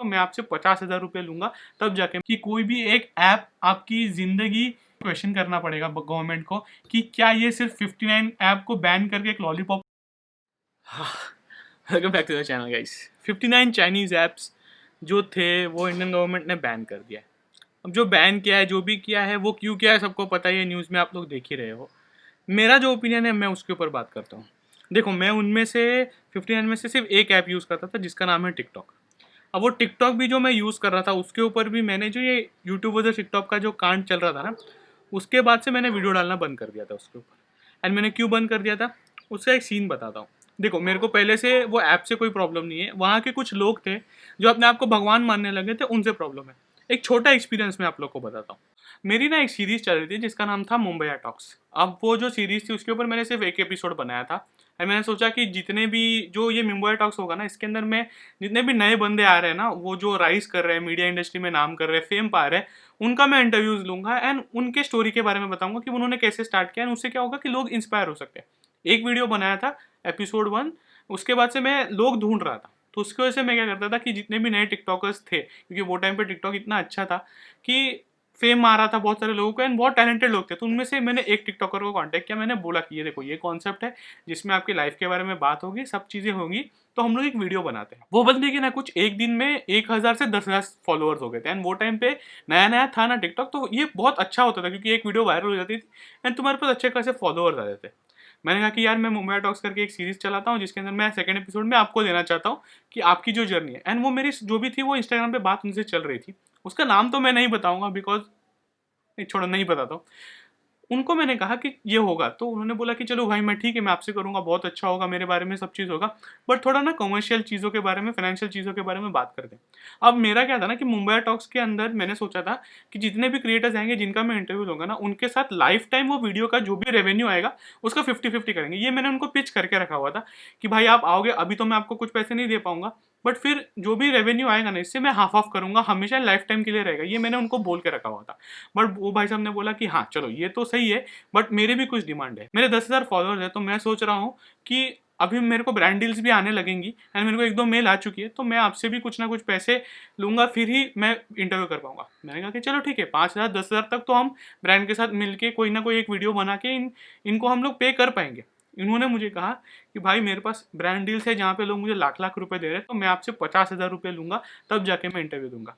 तो मैं आपसे 50,000 रुपये लूंगा, तब जाके कि कोई भी एक ऐप आपकी जिंदगी क्वेश्चन करना पड़ेगा गवर्नमेंट को कि क्या ये सिर्फ 59 ऐप को बैन करके एक lollipop. Welcome back to the channel guys. 59 Chinese apps जो थे वो इंडियन गवर्नमेंट ने बैन कर दिया है। अब जो बैन किया है, जो भी किया है, वो क्यों किया है सबको पता ही है, न्यूज़ में आप लोग देख ही रहे हो। मेरा जो ओपिनियन है मैं उसके ऊपर बात करता हूँ। देखो, मैं उनमें से 59 में से सिर्फ एक ऐप यूज़ करता था जिसका नाम है टिकटॉक। अब वो टिकटॉक भी जो मैं यूज़ कर रहा था उसके ऊपर भी मैंने जो ये यूट्यूब और टिकटॉक का जो कांड चल रहा था ना, उसके बाद से मैंने वीडियो डालना बंद कर दिया था उसके ऊपर। एंड मैंने क्यों बंद कर दिया था, उसका एक सीन बताता हूँ। देखो, मेरे को पहले से वो ऐप से कोई प्रॉब्लम नहीं है, वहाँ के कुछ लोग थे जो अपने आप को भगवान मानने लगे थे, उनसे प्रॉब्लम है। एक छोटा एक्सपीरियंस मैं आप लोग को बताता हूँ। मेरी ना एक सीरीज चल रही थी जिसका नाम था मुंबई टॉक्स। अब वो जो सीरीज थी उसके ऊपर मैंने सिर्फ एक एपिसोड बनाया था। और मैंने सोचा कि जितने भी जो ये मुंबई टॉक्स होगा ना, इसके अंदर मैं जितने भी नए बंदे आ रहे हैं ना, वो जो राइज कर रहे हैं, मीडिया इंडस्ट्री में नाम कर रहे हैं, फेम पा रहे हैं, उनका मैं इंटरव्यूज लूंगा एंड उनके स्टोरी के बारे में बताऊंगा कि उन्होंने कैसे स्टार्ट किया। उससे क्या होगा कि लोग इंस्पायर हो सकते हैं। एक वीडियो बनाया था एपिसोड 1, उसके बाद से मैं लोग ढूंढ रहा था। तो उसकी वजह से मैं क्या करता था कि जितने भी नए टिकटॉकर्स थे, क्योंकि वो टाइम पे टिकटॉक इतना अच्छा था कि फेम आ रहा था बहुत सारे लोगों को एंड बहुत टैलेंटेड लोग थे, तो उनमें से मैंने एक टिकटॉकर को कांटेक्ट किया। मैंने बोला कि ये देखो, ये कॉन्सेप्ट है जिसमें आपकी लाइफ के बारे में बात होगी, सब चीज़ें होंगी, तो हम लोग एक वीडियो बनाते हैं। वो बंदे के ना कुछ एक दिन में 1,000 से 10,000 फॉलोअर्स हो गए थे। एंड वो टाइम पे नया नया था ना टिकटॉक, तो ये बहुत अच्छा होता था क्योंकि एक वीडियो वायरल हो जाती थी एंड तुम्हारे पास अच्छे खासे फॉलोअर्स आ जाते थे। मैंने कहा कि यार, मैं मुंबई टॉक्स करके एक सीरीज चलाता हूँ जिसके अंदर मैं सेकंड एपिसोड में आपको देना चाहता हूँ कि आपकी जो जर्नी है। एंड वो मेरी जो भी थी वो इंस्टाग्राम पे बात उनसे चल रही थी। उसका नाम तो मैं नहीं बताऊंगा बिकॉज, नहीं छोड़ो, नहीं बताता हूँ। उनको मैंने कहा कि ये होगा, तो उन्होंने बोला कि चलो भाई, मैं ठीक है, मैं आपसे करूंगा, बहुत अच्छा होगा, मेरे बारे में सब चीज़ होगा, बट थोड़ा ना कमर्शियल चीज़ों के बारे में, फाइनेंशियल चीज़ों के बारे में बात करते हैं। अब मेरा क्या था ना कि मुंबई टॉक्स के अंदर मैंने सोचा था कि जितने भी क्रिएटर्स आएंगे जिनका मैं इंटरव्यू लूंगा ना, उनके साथ लाइफ टाइम वो वीडियो का जो भी रेवेन्यू आएगा उसका 50-50 करेंगे। ये मैंने उनको पिच करके रखा हुआ था कि भाई आप आओगे, अभी तो मैं आपको कुछ पैसे नहीं दे पाऊंगा, बट फिर जो भी रेवेन्यू आएगा ना, इससे मैं हाफ ऑफ करूंगा, हमेशा लाइफ टाइम के लिए रहेगा। ये मैंने उनको बोल के रखा हुआ था। बट वो भाई साहब ने बोला कि हाँ चलो, ये तो सही है, बट मेरे भी कुछ डिमांड है। मेरे 10,000 फॉलोअर्स है, तो मैं सोच रहा हूँ कि अभी मेरे को ब्रांड डील्स भी आने लगेंगी एंड मेरे को एक दो मेल आ चुकी है, तो मैं आपसे भी कुछ ना कुछ पैसे लूंगा, फिर ही मैं इंटरव्यू कर पाऊंगा। मैंने कहा कि चलो ठीक है, 5,000 10,000 तक तो हम ब्रांड के साथ मिलके कोई ना कोई एक वीडियो बना के इनको हम लोग पे कर पाएंगे। इन्होंने मुझे कहा कि भाई, मेरे पास ब्रांड डील्स है जहाँ पे लोग मुझे लाख लाख रुपए दे रहे हैं, तो मैं आपसे 50,000 रुपये लूंगा, तब जाके मैं इंटरव्यू दूंगा।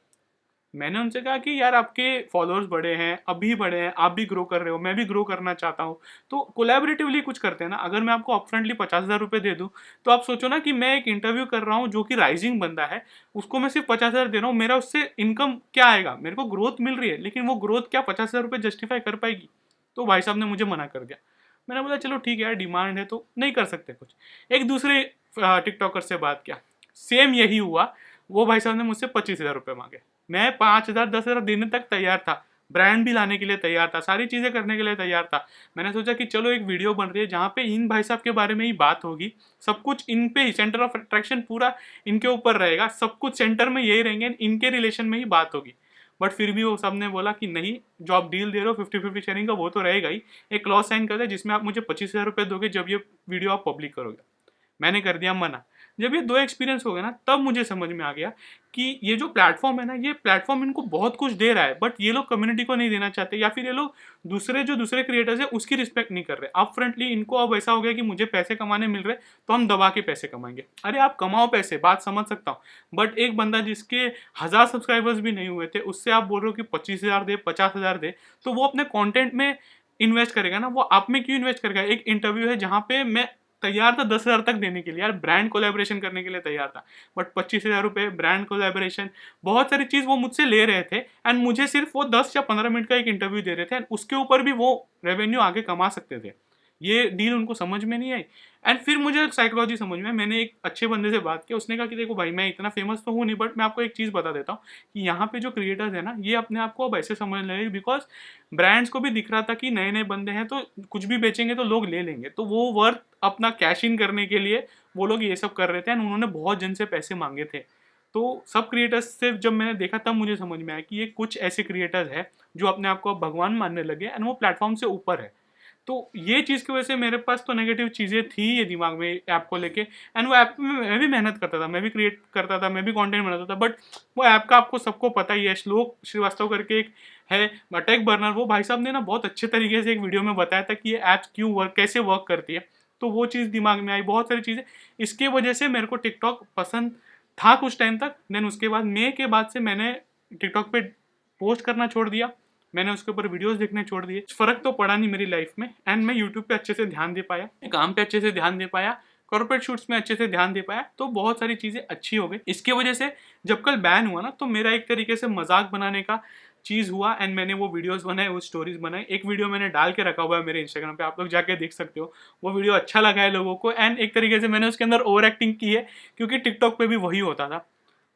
मैंने उनसे कहा कि यार, आपके फॉलोअर्स बड़े हैं, अभी बड़े हैं, आप भी ग्रो कर रहे हो, मैं भी ग्रो करना चाहता हूँ, तो कोलैबोरेटिवली कुछ करते हैं ना। अगर मैं आपको अपफ्रंटली 50,000 रुपये दे दूँ, तो आप सोचो ना कि मैं एक इंटरव्यू कर रहा हूँ जो कि राइजिंग बंदा है, उसको मैं सिर्फ 50,000 दे रहा हूँ, मेरा उससे इनकम क्या आएगा? मेरे को ग्रोथ मिल रही है, लेकिन वो ग्रोथ क्या 50,000 रुपये जस्टिफाई कर पाएगी? तो भाई साहब ने मुझे मना कर दिया। मैंने बोला चलो ठीक है यार, डिमांड है तो नहीं कर सकते कुछ। एक दूसरे टिकटॉकर से बात किया, सेम यही हुआ। वो भाई साहब ने मुझसे 25,000 रुपये मांगे। मैं 5,000 10,000 देने तक तैयार था, ब्रांड भी लाने के लिए तैयार था, सारी चीज़ें करने के लिए तैयार था। मैंने सोचा कि चलो एक वीडियो बन रही है जहाँ पे इन भाई साहब के बारे में ही बात होगी, सब कुछ इन पे ही, सेंटर ऑफ अट्रैक्शन पूरा इनके ऊपर रहेगा, सब कुछ सेंटर में यही रहेंगे, इनके रिलेशन में ही बात होगी। बट फिर भी वो सब ने बोला कि नहीं, जो आप डील दे रहे हो 50-50 शेयरिंग का, वो तो रहेगा ही, एक क्लॉज साइन कर दे जिसमें आप मुझे 25,000 रुपये दोगे जब ये वीडियो आप पब्लिक करोगे। मैंने कर दिया मना। जब ये दो एक्सपीरियंस हो गए ना, तब मुझे समझ में आ गया कि ये जो प्लेटफॉर्म है ना, ये प्लेटफॉर्म इनको बहुत कुछ दे रहा है, बट ये लोग कम्युनिटी को नहीं देना चाहते, या फिर ये लोग दूसरे क्रिएटर्स है उसकी रिस्पेक्ट नहीं कर रहे। अब फ्रंटली इनको अब ऐसा हो गया कि मुझे पैसे कमाने मिल रहे, तो हम दबा के पैसे कमाएंगे। अरे आप कमाओ पैसे, बात समझ सकता हूँ, बट एक बंदा जिसके 1,000 सब्सक्राइबर्स भी नहीं हुए थे, उससे आप बोल रहे हो कि 25,000 दे, 50,000 दे, तो वो अपने कॉन्टेंट में इन्वेस्ट करेगा ना, वो आप में क्यों इन्वेस्ट करेगा? एक इंटरव्यू है जहाँ पे मैं तैयार था 10,000 तक देने के लिए, यार ब्रांड कोलैबोरेशन करने के लिए तैयार था, बट 25,000 रुपये ब्रांड कोलैबोरेशन, बहुत सारी चीज़ वो मुझसे ले रहे थे एंड मुझे सिर्फ वो 10 या 15 मिनट का एक इंटरव्यू दे रहे थे एंड उसके ऊपर भी वो रेवेन्यू आगे कमा सकते थे। ये डील उनको समझ में नहीं आई। एंड फिर मुझे साइकोलॉजी समझ में, मैंने एक अच्छे बंदे से बात की, उसने कहा कि देखो भाई, मैं इतना फेमस तो हूँ नहीं, बट मैं आपको एक चीज़ बता देता हूँ कि यहाँ पे जो क्रिएटर्स है ना, ये अपने आप को अब ऐसे समझ लगे, बिकॉज ब्रांड्स को भी दिख रहा था कि नए नए बंदे हैं, तो कुछ भी बेचेंगे तो लोग ले लेंगे, तो वो वर्थ अपना कैश इन करने के लिए वो लोग ये सब कर रहे थे एंड उन्होंने बहुत जन से पैसे मांगे थे। तो सब क्रिएटर्स से जब मैंने देखा, तब मुझे समझ में आया कि ये कुछ ऐसे क्रिएटर्स हैं जो अपने आप को अब भगवान मानने लगे एंड वो प्लेटफॉर्म से ऊपर है। तो ये चीज़ की वजह से मेरे पास तो नेगेटिव चीज़ें थी ये दिमाग में ऐप को लेके। एंड वो ऐप में मैं भी मेहनत करता था, मैं भी क्रिएट करता था, मैं भी कंटेंट बनाता था, बट वो ऐप का आपको सबको पता ही है, श्लोक श्रीवास्तव करके एक है अटैक बर्नर, वो भाई साहब ने ना बहुत अच्छे तरीके से एक वीडियो में बताया था कि ये ऐप क्यों वर्क, कैसे वर्क करती है। तो वो चीज़ दिमाग में आई, बहुत सारी चीज़ें इसके वजह से मेरे को टिकटॉक पसंद था कुछ टाइम तक। देन उसके बाद मई के बाद से मैंने टिकटॉक पे पोस्ट करना छोड़ दिया, मैंने उसके ऊपर वीडियोस देखने छोड़ दिए। फर्क तो पड़ा नहीं मेरी लाइफ में, एंड मैं यूट्यूब पे अच्छे से ध्यान दे पाया, काम पे अच्छे से ध्यान दे पाया, कॉर्पोरेट शूट्स में अच्छे से ध्यान दे पाया, तो बहुत सारी चीज़ें अच्छी हो गई इसके वजह से। जब कल बैन हुआ ना, तो मेरा एक तरीके से मजाक बनाने का चीज़ हुआ, एंड मैंने वो वीडियोस बनाए, वो स्टोरीज बनाई। एक वीडियो मैंने डाल के रखा हुआ है मेरे इंस्टाग्राम पे, आप लोग जाके देख सकते हो। वो वीडियो अच्छा लगा है लोगों को, एंड एक तरीके से मैंने उसके अंदर ओवर एक्टिंग की है, क्योंकि टिकटॉक पे भी वही होता था।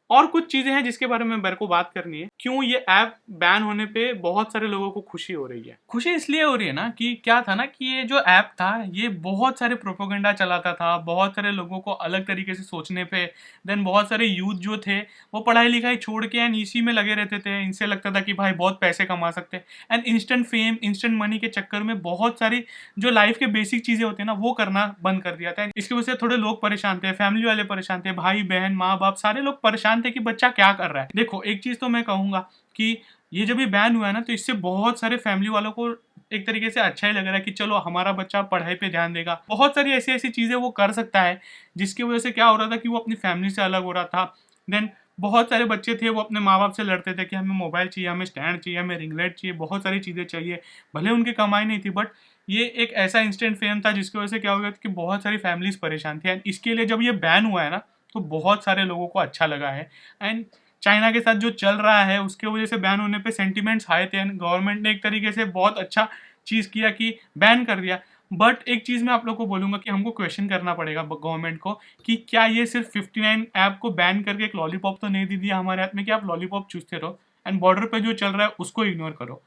और कुछ चीज़ें हैं जिसके बारे में मेरे को बात करनी है, क्यों ये ऐप बैन होने पे बहुत सारे लोगों को खुशी हो रही है। खुशी इसलिए हो रही है ना कि क्या था ना कि ये जो ऐप था ये बहुत सारे प्रोपोगंडा चलाता था, बहुत सारे लोगों को अलग तरीके से सोचने पे। देन बहुत सारे यूथ जो थे वो पढ़ाई लिखाई छोड़ के एंड इसी में लगे रहते थे, इनसे लगता था कि भाई बहुत पैसे कमा सकते हैं, and instant fame instant money के चक्कर में बहुत सारी जो लाइफ के बेसिक चीज़ें होती है ना वो करना बंद कर दिया था। इसकी वजह से थोड़े लोग परेशान थे, फैमिली वाले परेशान थे, भाई बहन माँ बाप सारे लोग परेशान थे कि बच्चा क्या कर रहा है। देखो एक चीज़ तो मैं कहूँगा कि ये जब ये बैन हुआ है ना, तो इससे बहुत सारे फैमिली वालों को एक तरीके से अच्छा ही लग रहा है कि चलो हमारा बच्चा पढ़ाई पे ध्यान देगा। बहुत सारी ऐसी ऐसी चीज़ें वो कर सकता है, जिसकी वजह से क्या हो रहा था कि वो अपनी फैमिली से अलग हो रहा था। देन बहुत सारे बच्चे थे वो अपने माँ बाप से लड़ते थे कि हमें मोबाइल चाहिए, हमें स्टैंड चाहिए, हमें रिंग लाइट चाहिए, बहुत सारी चीज़ें चाहिए। भले उनकी कमाई नहीं थी, बट ये एक ऐसा इंस्टेंट फेम था जिसकी वजह से क्या हो गया कि बहुत सारी फैमिलीज परेशान थी। एंड इसके लिए जब ये बैन हुआ है ना, तो बहुत सारे लोगों को अच्छा लगा है। एंड चाइना के साथ जो चल रहा है उसके वजह से बैन होने पे सेंटिमेंट्स आए थे, एंड गवर्नमेंट ने एक तरीके से बहुत अच्छा चीज़ किया कि बैन कर दिया। बट एक चीज़ मैं आप लोग को बोलूँगा कि हमको क्वेश्चन करना पड़ेगा गवर्नमेंट को कि क्या ये सिर्फ 59 ऐप को बैन करके एक लॉलीपॉप तो नहीं दे दिया हमारे हाथ में कि आप लॉलीपॉप चूसते रहो एंड बॉर्डर पे जो चल रहा है उसको इग्नोर करो।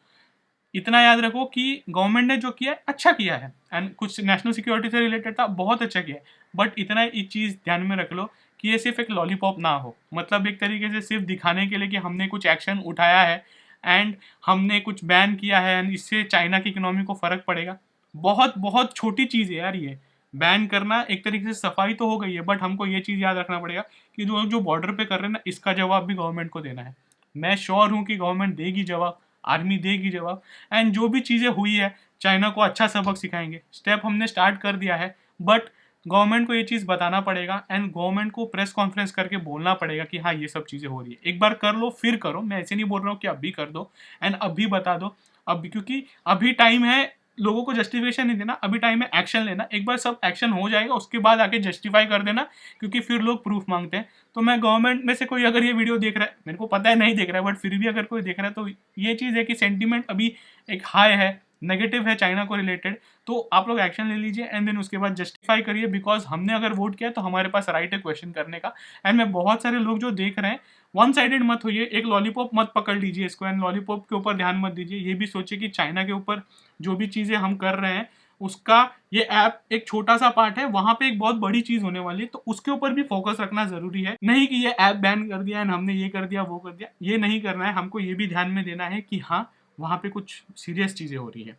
इतना याद रखो कि गवर्नमेंट ने जो किया है अच्छा किया है, एंड कुछ नेशनल सिक्योरिटी से रिलेटेड था, बहुत अच्छा किया है। बट इतना एक चीज़ ध्यान में रख लो कि ये सिर्फ एक लॉलीपॉप ना हो, मतलब एक तरीके से सिर्फ दिखाने के लिए कि हमने कुछ एक्शन उठाया है एंड हमने कुछ बैन किया है एंड इससे चाइना की इकोनॉमी को फ़र्क पड़ेगा। बहुत बहुत छोटी चीज़ है यार ये बैन करना, एक तरीके से सफाई तो हो गई है, बट हमको ये चीज़ याद रखना पड़ेगा कि जो जो बॉर्डर पे कर रहे हैं ना, इसका जवाब भी गवर्नमेंट को देना है। मैं श्योर हूँ कि गवर्नमेंट देगी जवाब, आर्मी देगी जवाब, एंड जो भी चीज़ें हुई है चाइना को अच्छा सबक सिखाएंगे। स्टेप हमने स्टार्ट कर दिया है, बट गवर्नमेंट को ये चीज़ बताना पड़ेगा एंड गवर्नमेंट को प्रेस कॉन्फ्रेंस करके बोलना पड़ेगा कि हाँ ये सब चीज़ें हो रही है। एक बार कर लो फिर करो, मैं ऐसे नहीं बोल रहा हूँ कि अभी कर दो एंड अभी बता दो। अभी क्योंकि अभी टाइम है, लोगों को जस्टिफिकेशन नहीं देना, अभी टाइम है एक्शन लेना। एक बार सब एक्शन हो जाएगा उसके बाद आके जस्टिफाई कर देना, क्योंकि फिर लोग प्रूफ मांगते हैं। तो मैं गवर्नमेंट में से कोई अगर ये वीडियो देख रहा है, मेरे को पता है नहीं देख रहा है, बट फिर भी अगर कोई देख रहा है तो ये चीज़ है कि सेंटीमेंट अभी एक हाई है, नेगेटिव है चाइना को रिलेटेड। तो आप लोग एक्शन ले लीजिए एंड देन उसके बाद जस्टिफाई करिए, बिकॉज हमने अगर वोट किया तो हमारे पास राइट है क्वेश्चन करने का। एंड मैं बहुत सारे लोग जो देख रहे हैं, वन साइडेड मत होइए, एक लॉलीपॉप मत पकड़ लीजिए इसको एंड लॉलीपॉप के ऊपर ध्यान मत दीजिए। ये भी सोचिए कि चाइना के ऊपर जो भी चीज़ें हम कर रहे हैं उसका ये ऐप एक छोटा सा पार्ट है, वहां पे एक बहुत बड़ी चीज होने वाली है, तो उसके ऊपर भी फोकस रखना जरूरी है। नहीं कि ये ऐप बैन कर दिया एंड हमने ये कर दिया वो कर दिया, ये नहीं करना है। हमको ये भी ध्यान में देना है कि हाँ वहां पे कुछ सीरियस चीजें हो रही है।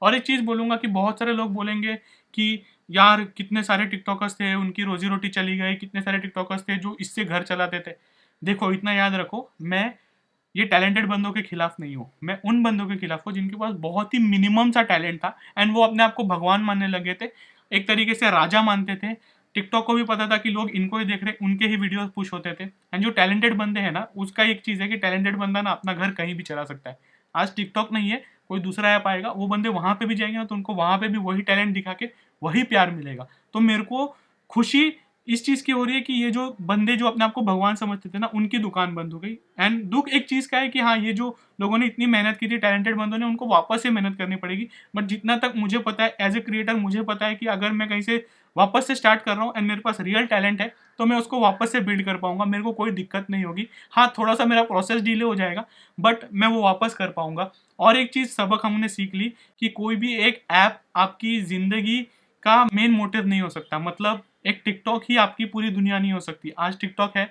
और एक चीज बोलूंगा कि बहुत सारे लोग बोलेंगे कि यार कितने सारे टिकटॉकर्स थे उनकी रोजी रोटी चली गई, कितने सारे टिकटॉकर्स थे जो इससे घर चलाते थे। देखो इतना याद रखो, मैं ये टैलेंटेड बंदों के खिलाफ नहीं हूँ, मैं उन बंदों के खिलाफ हूँ जिनके पास बहुत ही मिनिमम सा टैलेंट था एंड वो अपने आप को भगवान मानने लगे थे, एक तरीके से राजा मानते थे। टिकटॉक को भी पता था कि लोग इनको ही देख रहे, उनके ही वीडियोस पुश होते थे। एंड जो टैलेंटेड बंदे हैं ना, उसका एक चीज़ है कि टैलेंटेड बंदा ना अपना घर कहीं भी चला सकता है। आज टिकटॉक नहीं है, कोई दूसरा ऐप आएगा, वो बंदे वहां पे भी जाएंगे ना, तो उनको वहां पे भी वही टैलेंट दिखा के वही प्यार मिलेगा। तो मेरे को खुशी इस चीज़ की हो रही है कि ये जो बंदे जो अपने आप को भगवान समझते थे ना, उनकी दुकान बंद हो गई। एंड दुख एक चीज़ का है कि हाँ ये जो लोगों ने इतनी मेहनत की थी, टैलेंटेड बंदों ने, उनको वापस से मेहनत करनी पड़ेगी। बट जितना तक मुझे पता है एज ए क्रिएटर, मुझे पता है कि अगर मैं कहीं से वापस से स्टार्ट कर रहा हूँ एंड मेरे पास रियल टैलेंट है, तो मैं उसको वापस से बिल्ड कर पाऊंगा, मेरे को कोई दिक्कत नहीं होगी। हाँ थोड़ा सा मेरा प्रोसेस डिले हो जाएगा, बट मैं वो वापस कर पाऊंगा। और एक चीज़ सबक हमने सीख ली कि कोई भी एक ऐप आपकी ज़िंदगी का मेन मोटिव नहीं हो सकता। मतलब एक टिकटॉक ही आपकी पूरी दुनिया नहीं हो सकती। आज टिकटॉक है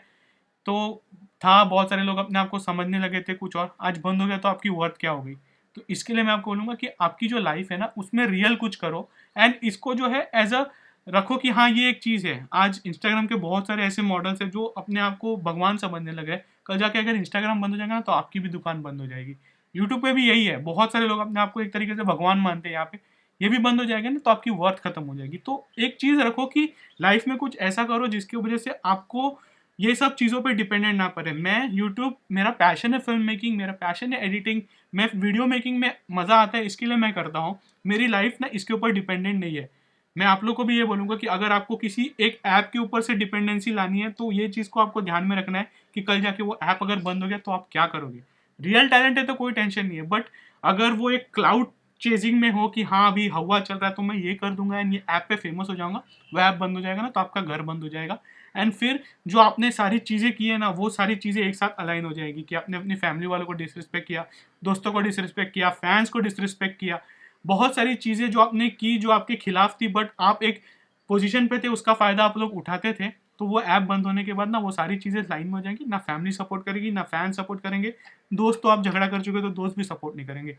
तो था, बहुत सारे लोग अपने आप को समझने लगे थे कुछ और, आज बंद हो गया तो आपकी वर्थ क्या हो गई। तो इसके लिए मैं आपको बोलूँगा कि आपकी जो लाइफ है ना उसमें रियल कुछ करो, एंड इसको जो है एज अ रखो कि हाँ ये एक चीज़ है। आज इंस्टाग्राम के बहुत सारे ऐसे मॉडल्स हैं जो अपने आप को भगवान समझने लगे हैं, कल जाके अगर इंस्टाग्राम बंद हो जाएगा ना तो आपकी भी दुकान बंद हो जाएगी। यूट्यूब पे भी यही है, बहुत सारे लोग अपने आप को एक तरीके से भगवान मानते हैं यहाँ पे, ये भी बंद हो जाएगा ना तो आपकी वर्थ खत्म हो जाएगी। तो एक चीज़ रखो कि लाइफ में कुछ ऐसा करो जिसकी वजह से आपको ये सब चीज़ों पे डिपेंडेंट ना पड़े। मैं यूट्यूब, मेरा पैशन है फिल्म मेकिंग, मेरा पैशन है एडिटिंग, मैं वीडियो मेकिंग में मज़ा आता है इसके लिए मैं करता हूँ। मेरी लाइफ ना इसके ऊपर डिपेंडेंट नहीं है। मैं आप लोग को भी ये बोलूँगा कि अगर आपको किसी एक ऐप के ऊपर से डिपेंडेंसी लानी है तो ये चीज़ को आपको ध्यान में रखना है कि कल जाके वो ऐप अगर बंद हो गया तो आप क्या करोगे। रियल टैलेंट है तो कोई टेंशन नहीं है, बट अगर वो एक क्लाउड चेजिंग में हो कि हाँ अभी हवा चल रहा है तो मैं ये कर दूंगा एंड ये ऐप पे फेमस हो जाऊंगा, वो ऐप बंद हो जाएगा ना तो आपका घर बंद हो जाएगा। एंड फिर जो आपने सारी चीज़ें की है ना वो सारी चीज़ें एक साथ अलाइन हो जाएगी कि आपने अपनी फैमिली वालों को डिसरिस्पेक्ट किया, दोस्तों को डिसरिस्पेक्ट किया, फैंस को डिसरिस्पेक्ट किया, बहुत सारी चीज़ें जो आपने की जो आपके खिलाफ थी, बट आप एक पोजीशन पे थे, उसका फ़ायदा आप लोग उठाते थे। तो वो ऐप बंद होने के बाद ना वो सारी चीज़ें लाइन में हो जाएंगी, ना फैमिली सपोर्ट करेगी ना फैन सपोर्ट करेंगे, दोस्त तो आप झगड़ा कर चुके तो दोस्त भी सपोर्ट नहीं करेंगे।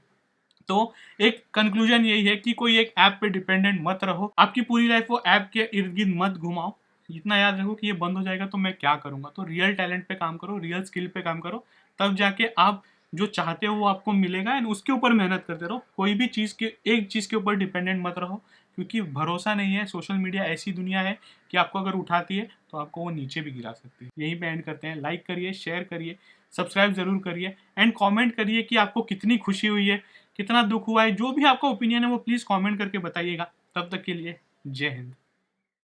तो एक कंक्लूजन यही है कि कोई एक ऐप पे डिपेंडेंट मत रहो, आपकी पूरी लाइफ वो ऐप के इर्द गिर्द मत घुमाओ। इतना याद रखो कि ये बंद हो जाएगा तो मैं क्या करूंगा। तो रियल टैलेंट पे काम करो, रियल स्किल पे काम करो, तब जाके आप जो चाहते हो वो आपको मिलेगा, एंड उसके ऊपर मेहनत करते रहो। कोई भी चीज़ के एक चीज़ के ऊपर डिपेंडेंट मत रहो, क्योंकि भरोसा नहीं है। सोशल मीडिया ऐसी दुनिया है कि आपको अगर उठाती है तो आपको वो नीचे भी गिरा सकती है। यहीं पे एंड करते हैं। लाइक करिए, शेयर करिए, सब्सक्राइब जरूर करिए, एंड कमेंट करिए कि आपको कितनी खुशी हुई है, कितना दुख हुआ है। जो भी आपका ओपिनियन है वो प्लीज़ कमेंट करके बताइएगा। तब तक के लिए जय हिंद।